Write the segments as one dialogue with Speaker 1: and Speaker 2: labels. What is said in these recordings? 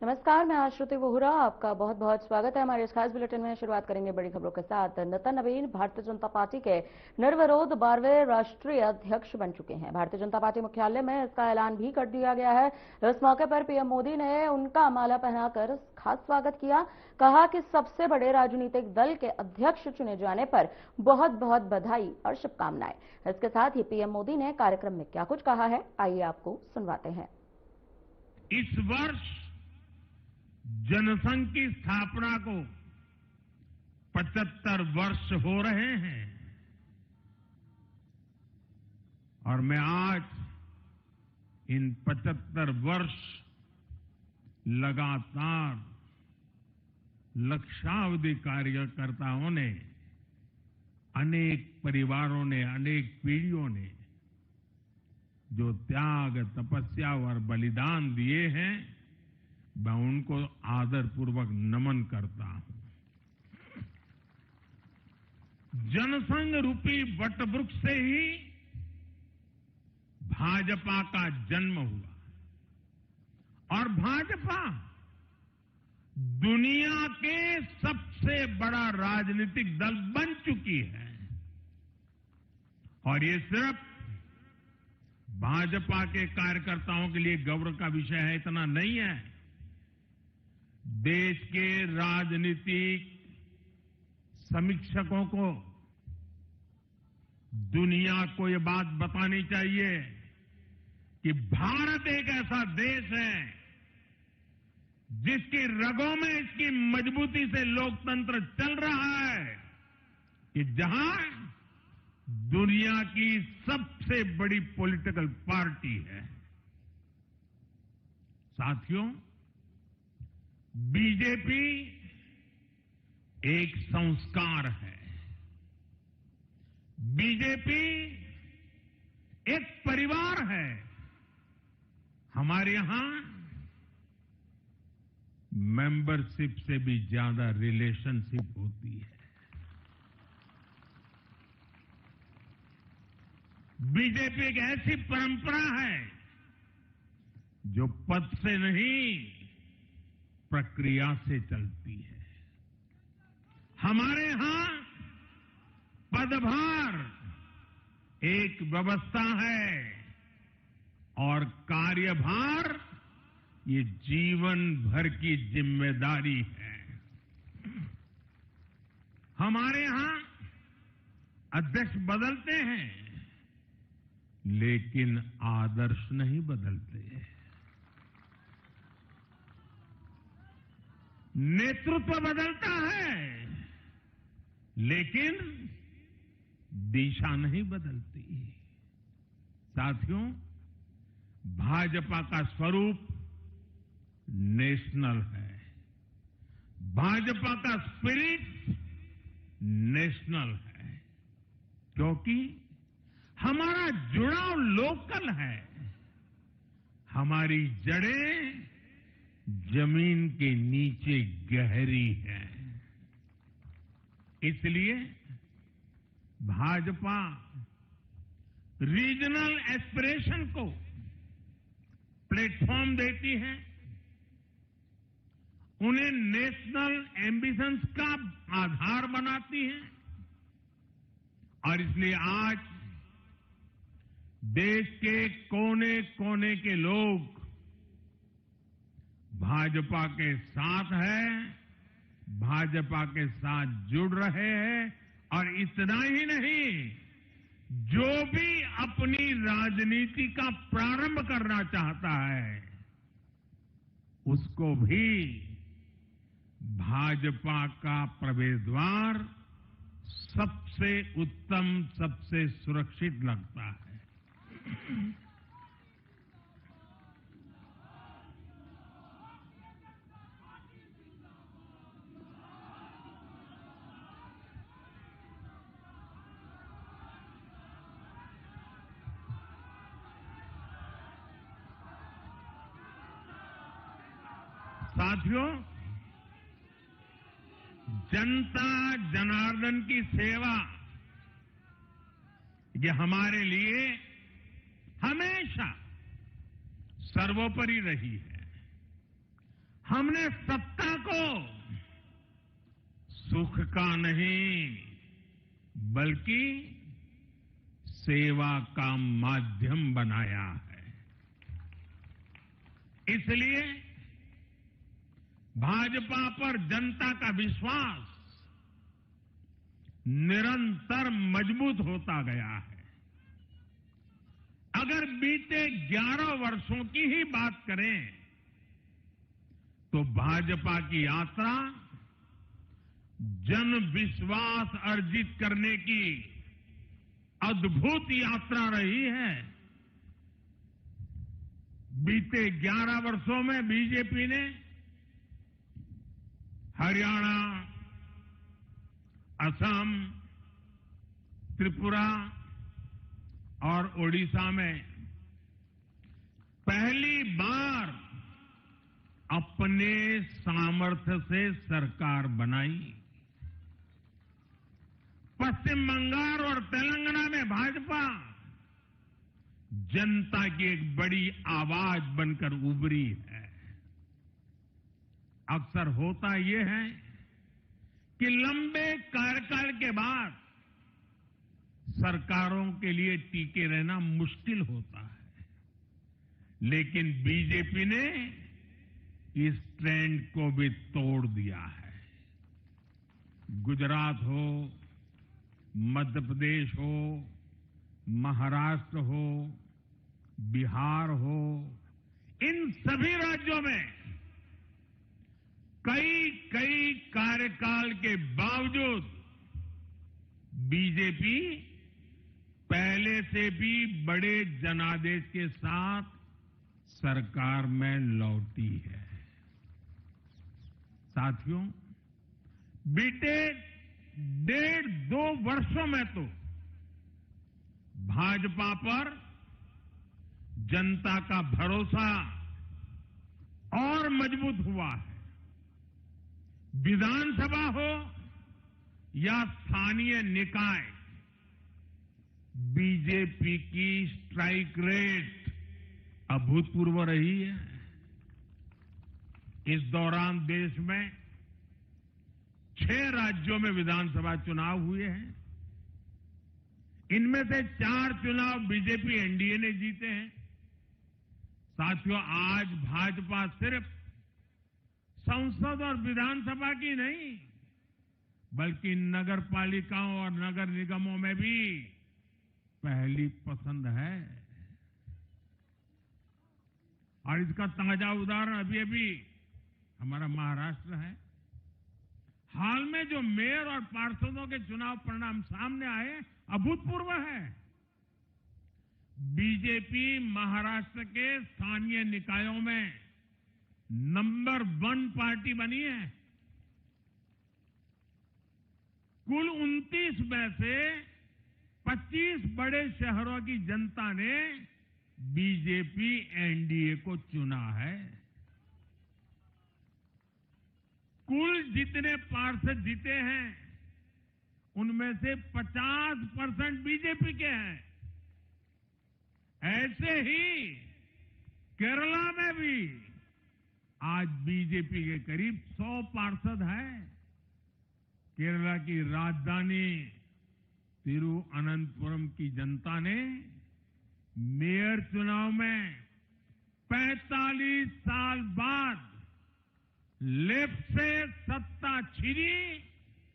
Speaker 1: नमस्कार, मैं आश्रुति वोहरा। आपका बहुत बहुत स्वागत है हमारे इस खास बुलेटिन में। शुरुआत करेंगे बड़ी खबरों के साथ। नितिन नवीन भारतीय जनता पार्टी के निर्विरोध 12वें राष्ट्रीय अध्यक्ष बन चुके हैं। भारतीय जनता पार्टी मुख्यालय में इसका ऐलान भी कर दिया गया है। इस मौके पर पीएम मोदी ने उनका माला पहनाकर खास स्वागत किया। कहा कि सबसे बड़े राजनीतिक दल के अध्यक्ष चुने जाने पर बहुत बहुत बधाई और शुभकामनाएं। इसके साथ ही पीएम मोदी ने कार्यक्रम में क्या कुछ कहा है, आइए आपको सुनवाते हैं।
Speaker 2: इस वर्ष जनसंघ की स्थापना को 75 वर्ष हो रहे हैं और मैं आज इन 75 वर्ष लगातार लक्षावधि कार्यकर्ताओं ने, अनेक परिवारों ने, अनेक पीढ़ियों ने जो त्याग, तपस्या और बलिदान दिए हैं, मैं उनको आदरपूर्वक नमन करता हूं। जनसंघ रूपी वटवृक्ष से ही भाजपा का जन्म हुआ और भाजपा दुनिया के सबसे बड़ा राजनीतिक दल बन चुकी है। और ये सिर्फ भाजपा के कार्यकर्ताओं के लिए गौरव का विषय है, इतना नहीं है। देश के राजनीतिक समीक्षकों को, दुनिया को ये बात बतानी चाहिए कि भारत एक ऐसा देश है जिसकी रगों में इसकी मजबूती से लोकतंत्र चल रहा है, कि जहां दुनिया की सबसे बड़ी पॉलिटिकल पार्टी है। साथियों, बीजेपी एक संस्कार है। बीजेपी एक परिवार है। हमारे यहां मेंबरशिप से भी ज्यादा रिलेशनशिप होती है। बीजेपी एक ऐसी परंपरा है जो पद से नहीं, प्रक्रिया से चलती है। हमारे यहां पदभार एक व्यवस्था है और कार्यभार ये जीवन भर की जिम्मेदारी है। हमारे यहां अध्यक्ष बदलते हैं, लेकिन आदर्श नहीं बदलते। नेतृत्व बदलता है, लेकिन दिशा नहीं बदलती। साथियों, भाजपा का स्वरूप नेशनल है। भाजपा का स्पिरिट नेशनल है, क्योंकि हमारा जुड़ाव लोकल है। हमारी जड़ें जमीन के नीचे गहरी है। इसलिए भाजपा रीजनल एस्पिरेशन को प्लेटफॉर्म देती है, उन्हें नेशनल एम्बिशंस का आधार बनाती है। और इसलिए आज देश के कोने कोने के लोग भाजपा के साथ हैं, भाजपा के साथ जुड़ रहे हैं। और इतना ही नहीं, जो भी अपनी राजनीति का प्रारंभ करना चाहता है, उसको भी भाजपा का प्रवेश द्वार सबसे उत्तम, सबसे सुरक्षित लगता है। साथियों, जनता जनार्दन की सेवा ये हमारे लिए हमेशा सर्वोपरि रही है। हमने सत्ता को सुख का नहीं बल्कि सेवा का माध्यम बनाया है। इसलिए भाजपा पर जनता का विश्वास निरंतर मजबूत होता गया है। अगर बीते 11 वर्षों की ही बात करें तो भाजपा की यात्रा जन विश्वास अर्जित करने की अद्भुत यात्रा रही है। बीते 11 वर्षों में बीजेपी ने हरियाणा, असम, त्रिपुरा और ओडिशा में पहली बार अपने सामर्थ्य से सरकार बनाई। पश्चिम बंगाल और तेलंगाना में भाजपा जनता की एक बड़ी आवाज बनकर उभरी है। अक्सर होता यह है कि लंबे कार्यकाल के बाद सरकारों के लिए टिके रहना मुश्किल होता है, लेकिन बीजेपी ने इस ट्रेंड को भी तोड़ दिया है। गुजरात हो, मध्य प्रदेश हो, महाराष्ट्र हो, बिहार हो, इन सभी राज्यों में कई कार्यकाल के बावजूद बीजेपी पहले से भी बड़े जनादेश के साथ सरकार में लौटी है। साथियों, बीते 1.5-2 वर्षों में तो भाजपा पर जनता का भरोसा और मजबूत हुआ है। विधानसभा हो या स्थानीय निकाय, बीजेपी की स्ट्राइक रेट अभूतपूर्व रही है। इस दौरान देश में 6 राज्यों में विधानसभा चुनाव हुए हैं। इनमें से 4 चुनाव बीजेपी एनडीए ने जीते हैं। साथियों, आज भाजपा सिर्फ संसद और विधानसभा की नहीं बल्कि नगर पालिकाओं और नगर निगमों में भी पहली पसंद है। और इसका ताजा उदाहरण अभी हमारा महाराष्ट्र है। हाल में जो मेयर और पार्षदों के चुनाव परिणाम सामने आए, अभूतपूर्व है। बीजेपी महाराष्ट्र के स्थानीय निकायों में नंबर 1 पार्टी बनी है। कुल 29 में से 25 बड़े शहरों की जनता ने बीजेपी एनडीए को चुना है। कुल जितने पार्षद जीते हैं उनमें से 50% बीजेपी के हैं। ऐसे ही केरला में भी आज बीजेपी के करीब 100 पार्षद हैं। केरला की राजधानी तिरुअनंतपुरम की जनता ने मेयर चुनाव में 45 साल बाद लेफ्ट से सत्ता छीनी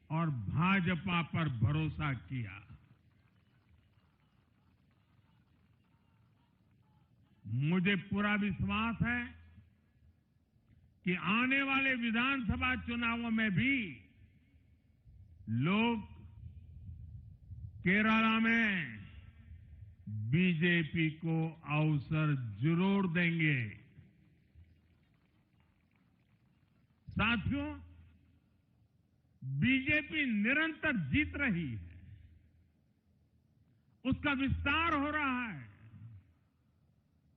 Speaker 2: और भाजपा पर भरोसा किया। मुझे पूरा विश्वास है कि आने वाले विधानसभा चुनावों में भी लोग केरला में बीजेपी को अवसर जरूर देंगे। साथियों, बीजेपी निरंतर जीत रही है, उसका विस्तार हो रहा है।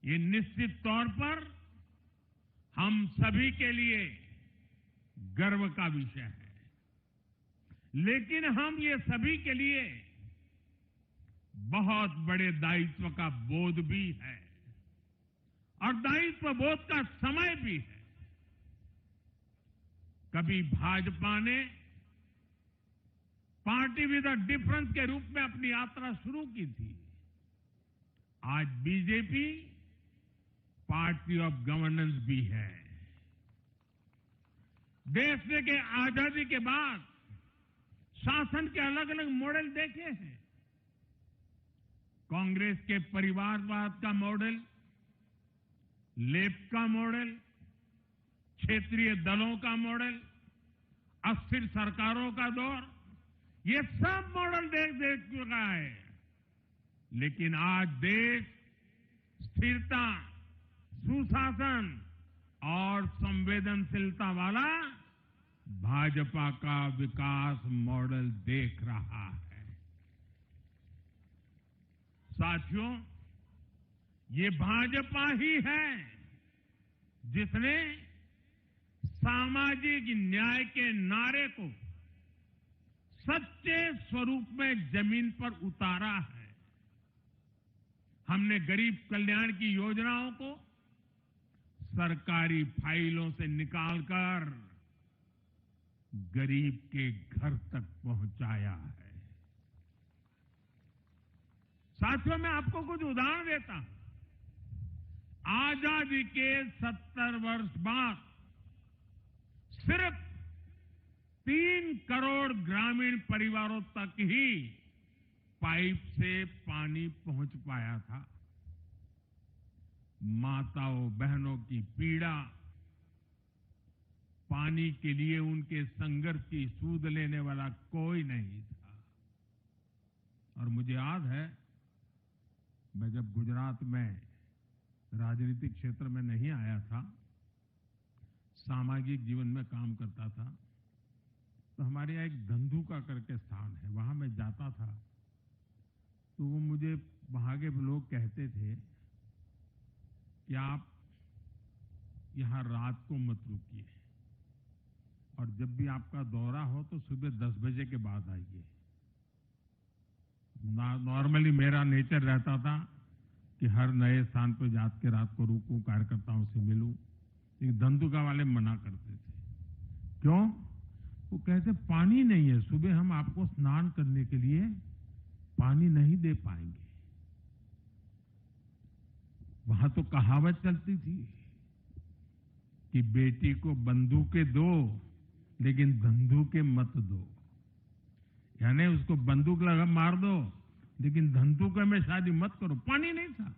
Speaker 2: ये निश्चित तौर पर हम सभी के लिए गर्व का विषय है, लेकिन हम ये सभी के लिए बहुत बड़े दायित्व का बोध भी है और दायित्व बोध का समय भी है। कभी भाजपा ने पार्टी विद अ डिफरेंस के रूप में अपनी यात्रा शुरू की थी। आज बीजेपी पार्टी ऑफ गवर्नेंस भी है। देश ने के आजादी के बाद शासन के अलग अलग मॉडल देखे हैं। कांग्रेस के परिवारवाद का मॉडल, लेफ्ट का मॉडल, क्षेत्रीय दलों का मॉडल, अस्थिर सरकारों का दौर, ये सब मॉडल देख चुका है। लेकिन आज देश स्थिरता, सुशासन और संवेदनशीलता वाला भाजपा का विकास मॉडल देख रहा है। साथियों, ये भाजपा ही है जिसने सामाजिक न्याय के नारे को सच्चे स्वरूप में जमीन पर उतारा है। हमने गरीब कल्याण की योजनाओं को सरकारी फाइलों से निकालकर गरीब के घर तक पहुंचाया है। साथियों, मैं आपको कुछ उदाहरण देता हूं। आजादी के 70 वर्ष बाद सिर्फ 3 करोड़ ग्रामीण परिवारों तक ही पाइप से पानी पहुंच पाया था। माताओं बहनों की पीड़ा, पानी के लिए उनके संघर्ष की सूद लेने वाला कोई नहीं था। और मुझे याद है, मैं जब गुजरात में राजनीतिक क्षेत्र में नहीं आया था, सामाजिक जीवन में काम करता था, तो हमारे यहाँ एक धंधुका करके स्थान है, वहां मैं जाता था तो वो मुझे वहां के लोग कहते थे कि आप यहां रात को मत रुकिए और जब भी आपका दौरा हो तो सुबह 10 बजे के बाद आइए। नॉर्मली मेरा नेचर रहता था कि हर नए स्थान पर जाकर रात को रुकूं, कार्यकर्ताओं से मिलूं, लेकिन धंधुका वाले मना करते थे। क्यों? वो कहते पानी नहीं है, सुबह हम आपको स्नान करने के लिए पानी नहीं दे पाएंगे। वहां तो कहावत चलती थी कि बेटी को बंदूकें दो लेकिन धंधुके मत दो, यानी उसको बंदूक लगा मार दो लेकिन धंधुके में शादी मत करो। पानी नहीं था।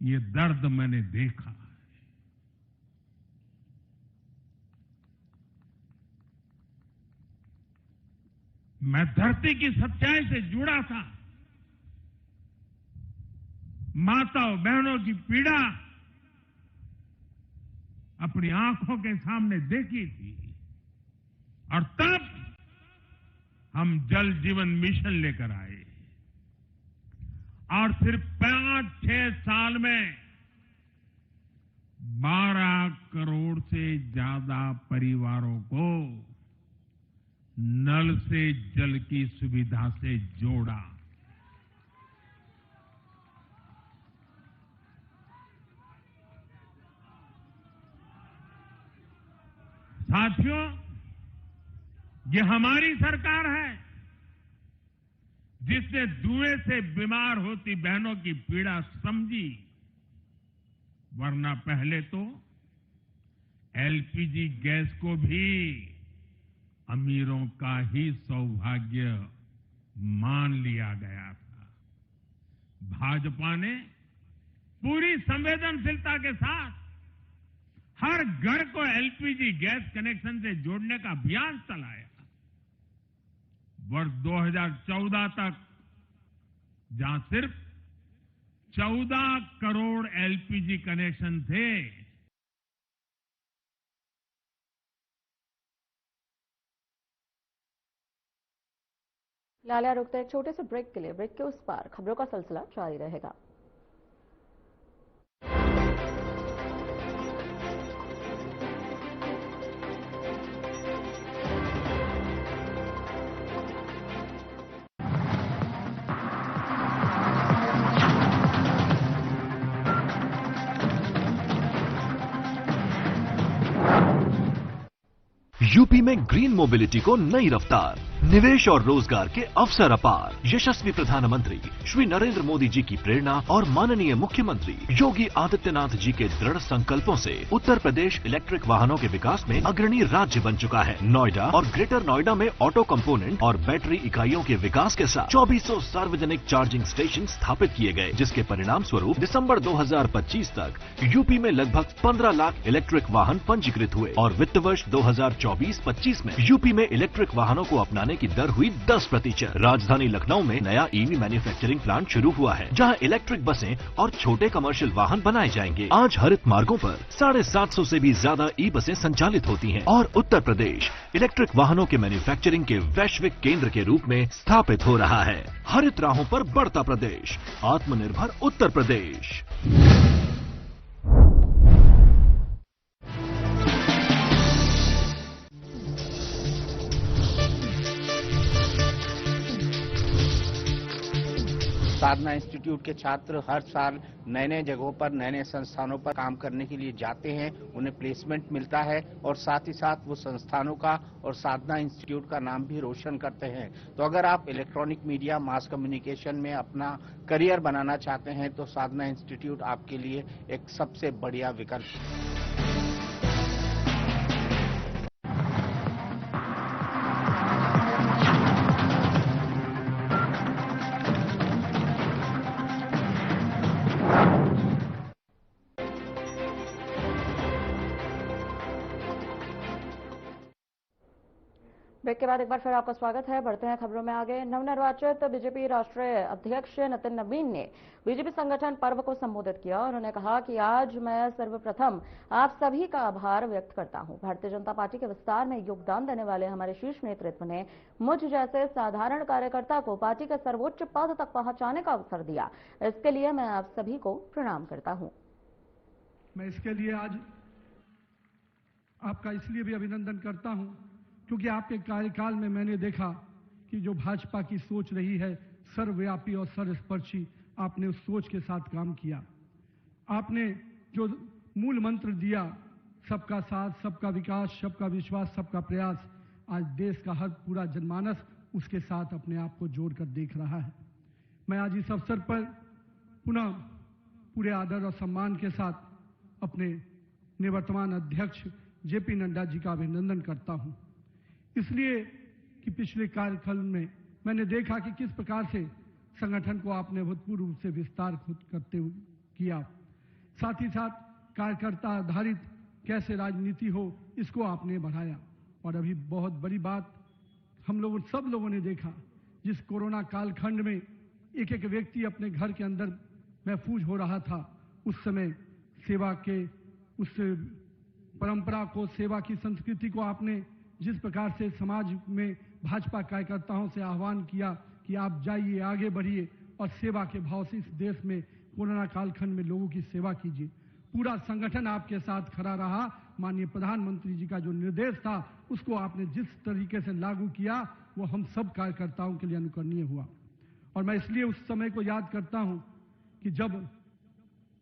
Speaker 2: ये दर्द मैंने देखा। मैं धरती की सच्चाई से जुड़ा था। माताओं बहनों की पीड़ा अपनी आंखों के सामने देखी थी। और तब हम जल जीवन मिशन लेकर आए और सिर्फ 5-6 साल में 12 करोड़ से ज्यादा परिवारों को नल से जल की सुविधा से जोड़ा। साथियों, ये हमारी सरकार है जिसने धुएं से बीमार होती बहनों की पीड़ा समझी, वरना पहले तो एलपीजी गैस को भी अमीरों का ही सौभाग्य मान लिया गया था। भाजपा ने पूरी संवेदनशीलता के साथ हर घर को एलपीजी गैस कनेक्शन से जोड़ने का अभियान चलाया। वर्ष 2014 तक जहां सिर्फ 14 करोड़ एलपीजी कनेक्शन थे,
Speaker 1: लालिया रुकते एक छोटे से ब्रेक के लिए। ब्रेक के उस पार खबरों का सिलसिला जारी रहेगा।
Speaker 3: यूपी में ग्रीन मोबिलिटी को नई रफ्तार, निवेश और रोजगार के अवसर अपार। यशस्वी प्रधानमंत्री श्री नरेंद्र मोदी जी की प्रेरणा और माननीय मुख्यमंत्री योगी आदित्यनाथ जी के दृढ़ संकल्पों से उत्तर प्रदेश इलेक्ट्रिक वाहनों के विकास में अग्रणी राज्य बन चुका है। नोएडा और ग्रेटर नोएडा में ऑटो कंपोनेंट और बैटरी इकाइयों के विकास के साथ 2400 सार्वजनिक चार्जिंग स्टेशन स्थापित किए गए, जिसके परिणाम स्वरूप दिसंबर 2025 तक यूपी में लगभग 15 लाख इलेक्ट्रिक वाहन पंजीकृत हुए और वित्त वर्ष 2024-25 में यूपी में इलेक्ट्रिक वाहनों को अपनाने की दर हुई 10%। राजधानी लखनऊ में नया ईवी मैन्युफैक्चरिंग प्लांट शुरू हुआ है, जहां इलेक्ट्रिक बसें और छोटे कमर्शियल वाहन बनाए जाएंगे। आज हरित मार्गों पर 750 से भी ज्यादा ई बसें संचालित होती हैं और उत्तर प्रदेश इलेक्ट्रिक वाहनों के मैन्युफैक्चरिंग के वैश्विक केंद्र के रूप में स्थापित हो रहा है। हरित राहों पर बढ़ता प्रदेश, आत्मनिर्भर उत्तर प्रदेश।
Speaker 4: साधना इंस्टीट्यूट के छात्र हर साल नए नए जगहों पर नए नए संस्थानों पर काम करने के लिए जाते हैं, उन्हें प्लेसमेंट मिलता है और साथ ही साथ वो संस्थानों का और साधना इंस्टीट्यूट का नाम भी रोशन करते हैं। तो अगर आप इलेक्ट्रॉनिक मीडिया मास कम्युनिकेशन में अपना करियर बनाना चाहते हैं तो साधना इंस्टीट्यूट आपके लिए एक सबसे बढ़िया विकल्प है।
Speaker 1: ब्रेक के बाद एक बार फिर आपका स्वागत है। बढ़ते हैं खबरों में आगे। नवनिर्वाचित बीजेपी राष्ट्रीय अध्यक्ष नितिन नवीन ने बीजेपी संगठन पर्व को संबोधित किया और उन्होंने कहा कि आज मैं सर्वप्रथम आप सभी का आभार व्यक्त करता हूं। भारतीय जनता पार्टी के विस्तार में योगदान देने वाले हमारे शीर्ष नेतृत्व ने मुझ जैसे साधारण कार्यकर्ता को पार्टी के सर्वोच्च पद तक पहुंचाने का अवसर दिया। इसके लिए मैं आप सभी को प्रणाम करता हूं।
Speaker 5: मैं इसके लिए आज आपका इसलिए भी अभिनंदन करता हूं क्योंकि आपके कार्यकाल में मैंने देखा कि जो भाजपा की सोच रही है सर्वव्यापी और सर्वस्पर्शी, आपने उस सोच के साथ काम किया। आपने जो मूल मंत्र दिया, सबका साथ, सबका विकास, सबका विश्वास, सबका प्रयास, आज देश का हर पूरा जनमानस उसके साथ अपने आप को जोड़कर देख रहा है। मैं आज इस अवसर पर पुनः पूरे आदर और सम्मान के साथ अपने निवर्तमान अध्यक्ष जेपी नड्डा जी का अभिनंदन करता हूं, इसलिए कि पिछले कार्यकाल में मैंने देखा कि किस प्रकार से संगठन को आपने भूतपूर्व रूप से विस्तार खुद करते हुए किया। साथ ही साथ कार्यकर्ता आधारित कैसे राजनीति हो, इसको आपने बढ़ाया। और अभी बहुत बड़ी बात हम लोगों सब लोगों ने देखा, जिस कोरोना कालखंड में एक एक व्यक्ति अपने घर के अंदर महफूज हो रहा था, उस समय सेवा के उस परंपरा को, सेवा की संस्कृति को आपने जिस प्रकार से समाज में भाजपा कार्यकर्ताओं से आह्वान किया कि आप जाइए, आगे बढ़िए और सेवा के भाव से इस देश में कोरोना कालखंड में लोगों की सेवा कीजिए। पूरा संगठन आपके साथ खड़ा रहा। माननीय प्रधानमंत्री जी का जो निर्देश था उसको आपने जिस तरीके से लागू किया वो हम सब कार्यकर्ताओं के लिए अनुकरणीय हुआ। और मैं इसलिए उस समय को याद करता हूं कि जब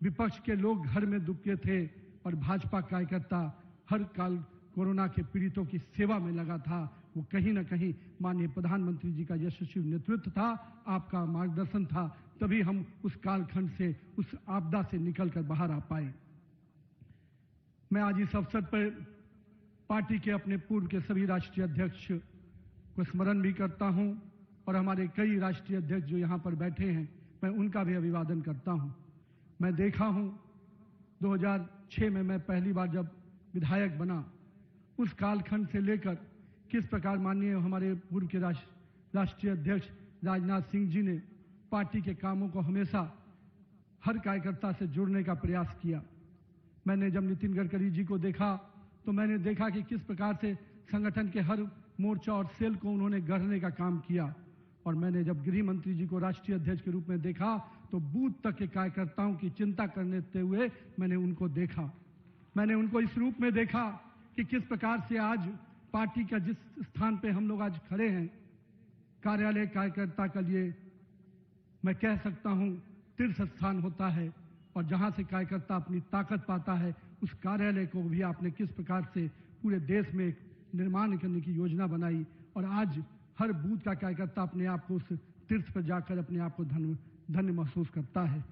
Speaker 5: विपक्ष के लोग घर में दुबके थे और भाजपा कार्यकर्ता हर काल कोरोना के पीड़ितों की सेवा में लगा था, वो कहीं ना कहीं माननीय प्रधानमंत्री जी का यशस्वी नेतृत्व था, आपका मार्गदर्शन था, तभी हम उस कालखंड से, उस आपदा से निकलकर बाहर आ पाए। मैं आज इस अवसर पर पार्टी के अपने पूर्व के सभी राष्ट्रीय अध्यक्ष को स्मरण भी करता हूं और हमारे कई राष्ट्रीय अध्यक्ष जो यहां पर बैठे हैं, मैं उनका भी अभिवादन करता हूं। मैं देखा हूं 2006 में मैं पहली बार जब विधायक बना, उस कालखंड से लेकर किस प्रकार माननीय हमारे पूर्व के राष्ट्रीय अध्यक्ष राजनाथ सिंह जी ने पार्टी के कामों को हमेशा हर कार्यकर्ता से जुड़ने का प्रयास किया। मैंने जब नितिन गडकरी जी को देखा तो मैंने देखा कि किस प्रकार से संगठन के हर मोर्चा और सेल को उन्होंने गढ़ने का काम किया। और मैंने जब गृह मंत्री जी को राष्ट्रीय अध्यक्ष के रूप में देखा तो बूथ तक के कार्यकर्ताओं की चिंता करते हुए मैंने उनको देखा। मैंने उनको इस रूप में देखा कि किस प्रकार से आज पार्टी का जिस स्थान पे हम लोग आज खड़े हैं, कार्यालय कार्यकर्ता के लिए मैं कह सकता हूं तीर्थ स्थान होता है, और जहां से कार्यकर्ता अपनी ताकत पाता है, उस कार्यालय को भी आपने किस प्रकार से पूरे देश में निर्माण करने की योजना बनाई और आज हर बूथ का कार्यकर्ता अपने आप को उस तीर्थ पर जाकर अपने आप को धन्य महसूस करता है।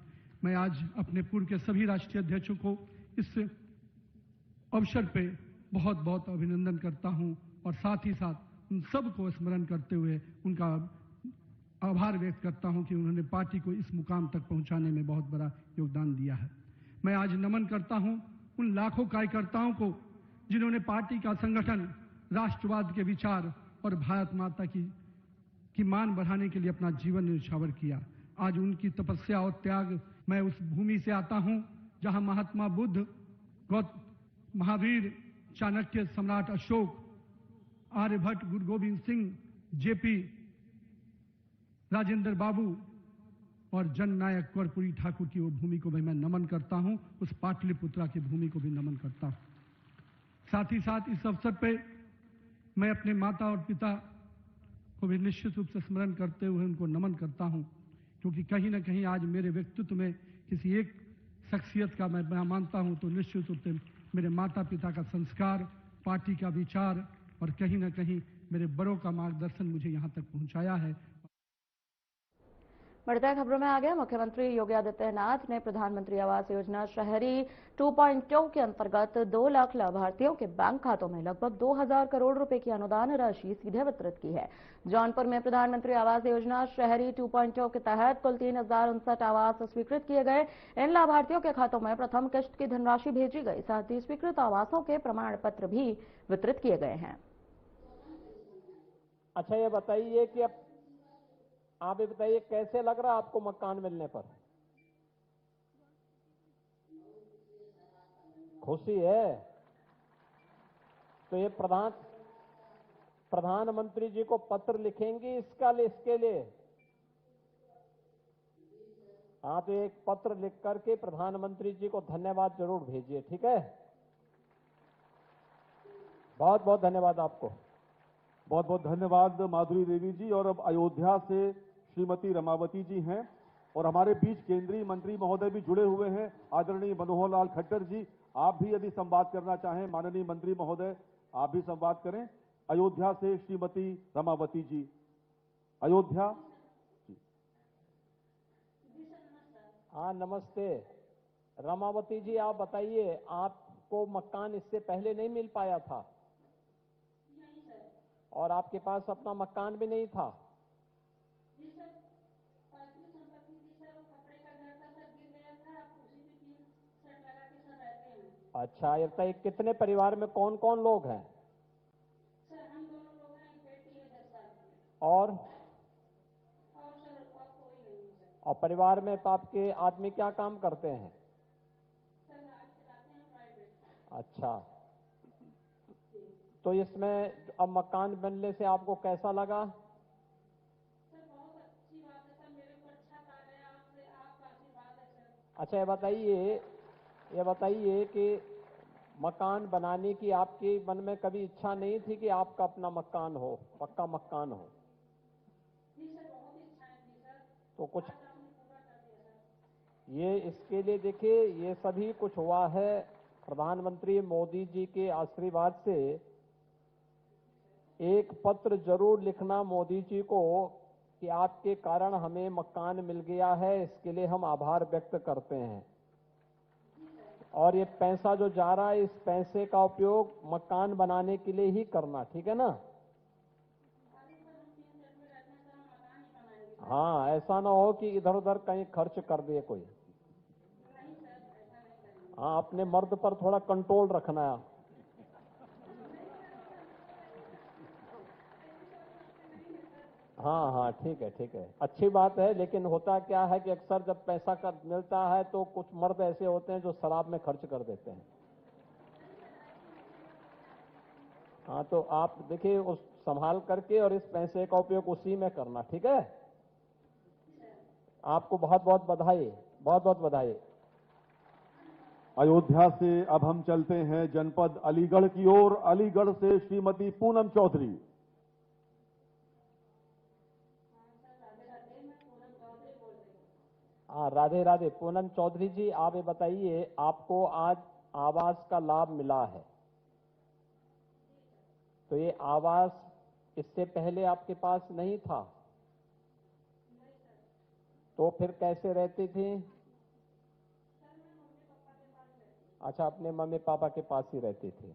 Speaker 5: मैं आज अपने पूर्व के सभी राष्ट्रीय अध्यक्षों को इस अवसर पे बहुत बहुत अभिनंदन करता हूं और साथ ही साथ उन सबको स्मरण करते हुए उनका आभार व्यक्त करता हूं कि उन्होंने पार्टी को इस मुकाम तक पहुंचाने में बहुत बड़ा योगदान दिया है। मैं आज नमन करता हूं उन लाखों कार्यकर्ताओं को जिन्होंने पार्टी का संगठन, राष्ट्रवाद के विचार और भारत माता की मान बढ़ाने के लिए अपना जीवन न्यौछावर किया। आज उनकी तपस्या और त्याग, मैं उस भूमि से आता हूं जहां महात्मा बुद्ध, महावीर, चाणक्य, सम्राट अशोक, आर्यभट्ट, गुरु गोविंद सिंह, जेपी, राजेंद्र बाबू और जननायक कर्पूरी ठाकुर की वो भूमि को भी मैं नमन करता हूं। उस पाटलिपुत्रा की भूमि को भी नमन करता हूं। साथ ही साथ इस अवसर पे मैं अपने माता और पिता को भी निश्चित रूप से स्मरण करते हुए उनको नमन करता हूं, क्योंकि कहीं ना कहीं आज मेरे व्यक्तित्व में किसी एक शख्सियत का मैं मानता हूं तो निश्चित रूप से मेरे माता पिता का संस्कार, पार्टी का विचार और कहीं ना कहीं मेरे बड़ों का मार्गदर्शन मुझे यहां तक पहुंचाया है।
Speaker 1: बढ़ते हैं खबरों में आगे। मुख्यमंत्री योगी आदित्यनाथ ने प्रधानमंत्री आवास योजना शहरी 2.0 के अंतर्गत 2 लाख लाभार्थियों के बैंक खातों में लगभग 2000 करोड़ रुपए की अनुदान राशि सीधे वितरित की है। जौनपुर में प्रधानमंत्री आवास योजना शहरी 2.0 के तहत कुल 3059 आवास स्वीकृत किए गए। इन लाभार्थियों के खातों में प्रथम किश्त की धनराशि भेजी गई। साथ ही स्वीकृत आवासों के प्रमाण पत्र भी वितरित किए गए हैं।
Speaker 6: अच्छा, ये बताइए कि आप ये बताइए कैसे लग रहा है आपको मकान मिलने पर? खुशी है? तो ये प्रधानमंत्री जी को पत्र लिखेंगे इसके लिए? हाँ, तो एक पत्र लिख करके प्रधानमंत्री जी को धन्यवाद जरूर भेजिए, ठीक है? बहुत बहुत धन्यवाद आपको।
Speaker 7: बहुत बहुत धन्यवाद माधुरी देवी जी। और अब अयोध्या से श्रीमती रमावती जी हैं और हमारे बीच केंद्रीय मंत्री महोदय भी जुड़े हुए हैं, आदरणीय मनोहर लाल खट्टर जी। आप भी यदि संवाद करना चाहें माननीय मंत्री महोदय, आप भी संवाद करें। अयोध्या से श्रीमती रमावती जी, अयोध्या जी।
Speaker 6: हाँ, नमस्ते रमावती जी, आप बताइए, आपको मकान इससे पहले नहीं मिल पाया था? और आपके पास अपना मकान भी नहीं था? अच्छा, ये बताइए कितने परिवार में कौन कौन लोग हैं?
Speaker 8: सर, हम दोनों लोग हैं, एक बेटी है 10 साल की।
Speaker 6: और
Speaker 8: सर और कोई नहीं है सर।
Speaker 6: और परिवार में तो आपके आदमी क्या काम करते हैं?
Speaker 8: सर गाड़ी चलाते हैं प्राइवेट।
Speaker 6: अच्छा, तो इसमें अब मकान बनने से आपको कैसा लगा?
Speaker 8: सर बहुत अच्छी बात है सर, मेरे को अच्छा कार्य है, आपका आशीर्वाद है सर।
Speaker 6: अच्छा, ये बताइए कि मकान बनाने की आपके मन में कभी इच्छा नहीं थी कि आपका अपना मकान हो, पक्का मकान हो?
Speaker 8: जी सर, बहुत इच्छाएं थी सर।
Speaker 6: तो कुछ
Speaker 8: आज आपने पूरा कर दिया सर।
Speaker 6: ये इसके लिए देखिए, ये सभी कुछ हुआ है प्रधानमंत्री मोदी जी के आशीर्वाद से। एक पत्र जरूर लिखना मोदी जी को कि आपके कारण हमें मकान मिल गया है, इसके लिए हम आभार व्यक्त करते हैं। और ये पैसा जो जा रहा है, इस पैसे का उपयोग मकान बनाने के लिए ही करना, ठीक है ना? हाँ, ऐसा ना हो कि इधर उधर कहीं खर्च कर दे कोई। हाँ, अपने मर्द पर थोड़ा कंट्रोल रखना है। हाँ हाँ, ठीक है, अच्छी बात है। लेकिन होता क्या है कि अक्सर जब पैसा का मिलता है तो कुछ मर्द ऐसे होते हैं जो शराब में खर्च कर देते हैं। हाँ, तो आप देखिए उस संभाल करके और इस पैसे का उपयोग उसी में करना, ठीक है? आपको बहुत बहुत बधाई, बहुत बहुत बधाई।
Speaker 7: अयोध्या से अब हम चलते हैं जनपद अलीगढ़ की ओर। अलीगढ़ से श्रीमती पूनम चौधरी।
Speaker 6: हाँ, राधे राधे। पूनम चौधरी जी, आप ये बताइए, आपको आज आवास का लाभ मिला है, तो तो ये आवास इससे पहले आपके पास नहीं था? तो फिर कैसे रहते थे? अच्छा, अपने मम्मी पापा के पास ही रहते थे।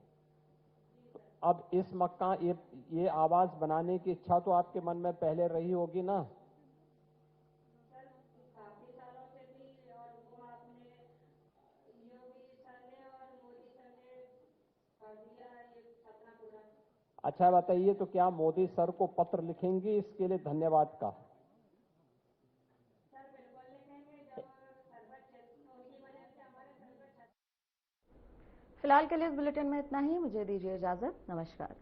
Speaker 6: तो अब इस मकान ये आवास बनाने की इच्छा तो आपके मन में पहले रही होगी ना?
Speaker 8: काफी सालों से भी, और वो आपने योगी सर ने और मोदी सर ने कर दिया ये सपना पूरा।
Speaker 6: अच्छा बताइए, तो क्या मोदी सर को पत्र लिखेंगी इसके लिए धन्यवाद का?
Speaker 8: सर बिल्कुल लिखेंगे, जब सर्वर उनकी वजह से हमारे सर्वर।
Speaker 1: फिलहाल के लिए इस बुलेटिन में इतना ही। मुझे दीजिए इजाजत। नमस्कार।